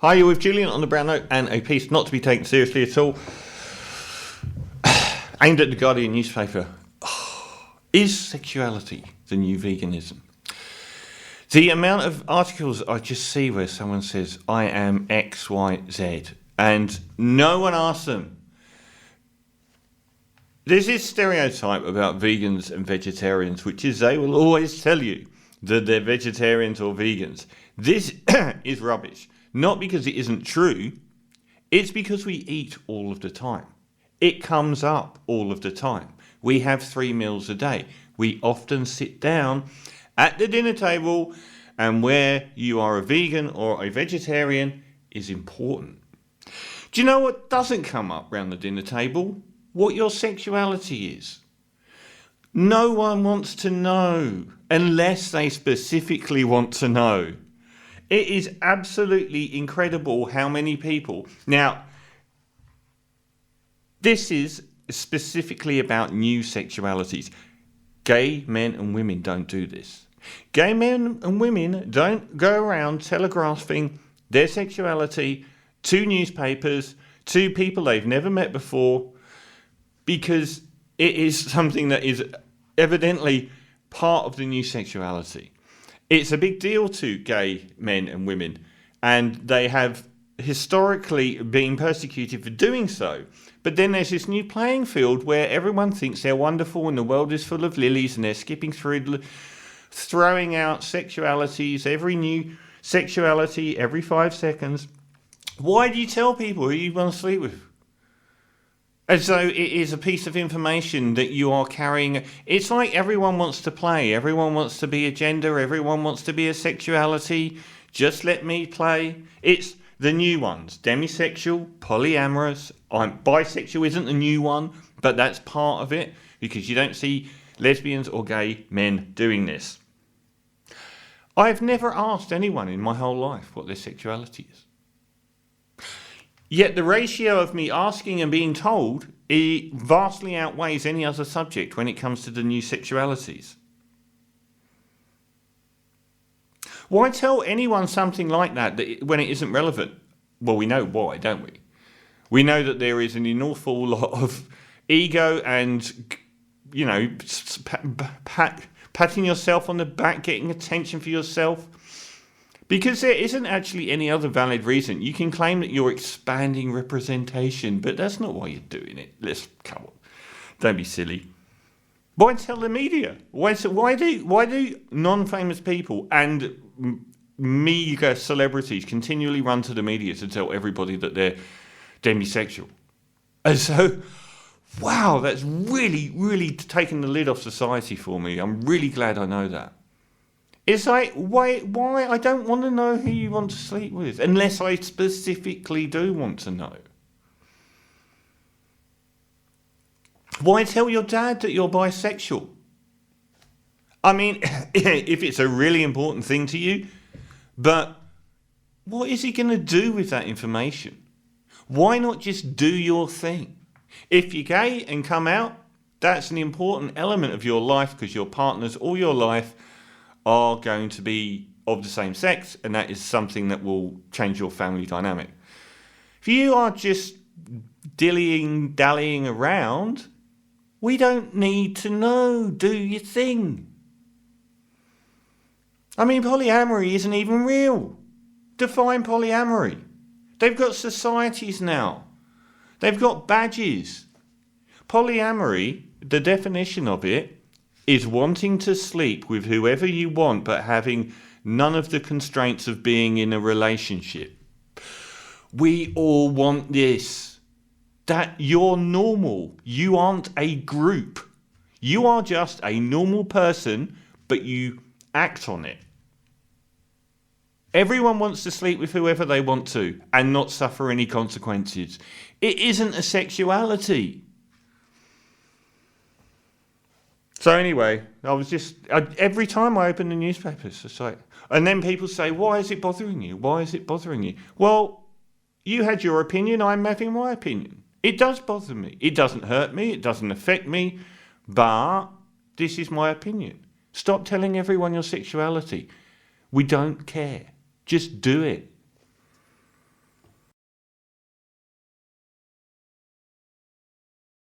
Hi, you're with Julian on the Brown Note, and a piece not to be taken seriously at all, aimed at the Guardian newspaper. Is sexuality the new veganism? The amount of articles I just see where someone says, I am X, Y, Z, and no one asks them. There's this stereotype about vegans and vegetarians, which is they will always tell you that they're vegetarians or vegans. This is rubbish. Not because it isn't true, it's because we eat all of the time. It comes up all of the time. We have 3 meals a day. We often sit down at the dinner table, and where you are a vegan or a vegetarian is important. Do you know what doesn't come up around the dinner table? What your sexuality is. No one wants to know unless they specifically want to know. It is absolutely incredible how many people... Now, this is specifically about new sexualities. Gay men and women don't do this. Gay men and women don't go around telegraphing their sexuality to newspapers, to people they've never met before, because it is something that is evidently part of the new sexuality. It's a big deal to gay men and women, and they have historically been persecuted for doing so. But then there's this new playing field where everyone thinks they're wonderful and the world is full of lilies, and they're skipping through, throwing out sexualities, every new sexuality every 5 seconds. Why do you tell people who you want to sleep with? As though it is a piece of information that you are carrying. It's like everyone wants to play. Everyone wants to be a gender. Everyone wants to be a sexuality. Just let me play. It's the new ones. Demisexual, polyamorous. Bisexual isn't the new one, but that's part of it, because you don't see lesbians or gay men doing this. I've never asked anyone in my whole life what their sexuality is. Yet the ratio of me asking and being told, it vastly outweighs any other subject when it comes to the new sexualities. Why tell anyone something like that when it isn't relevant? Well, we know why, don't we? We know that there is an awful lot of ego and, patting yourself on the back, getting attention for yourself. Because there isn't actually any other valid reason. You can claim that you're expanding representation, but that's not why you're doing it. Come on. Don't be silly. Why tell the media? Why do non-famous people and mega celebrities continually run to the media to tell everybody that they're demisexual? And so, wow, that's really, really taken the lid off society for me. I'm really glad I know that. It's like, why? I don't want to know who you want to sleep with, unless I specifically do want to know. Why tell your dad that you're bisexual? I mean, if it's a really important thing to you, but what is he going to do with that information? Why not just do your thing? If you're gay and come out, that's an important element of your life, because your partners all your life are going to be of the same sex, and that is something that will change your family dynamic. If you are just dallying around, we don't need to know. Do your thing. I mean, polyamory isn't even real. Define polyamory. They've got societies now. They've got badges. Polyamory, the definition of it, is wanting to sleep with whoever you want, but having none of the constraints of being in a relationship. We all want this. That you're normal. You aren't a group. You are just a normal person, but you act on it. Everyone wants to sleep with whoever they want to and not suffer any consequences. It isn't a sexuality. So anyway, every time I open the newspapers, it's like, and then people say, why is it bothering you? Why is it bothering you? Well, you had your opinion, I'm having my opinion. It does bother me. It doesn't hurt me, it doesn't affect me, but this is my opinion. Stop telling everyone your sexuality. We don't care. Just do it.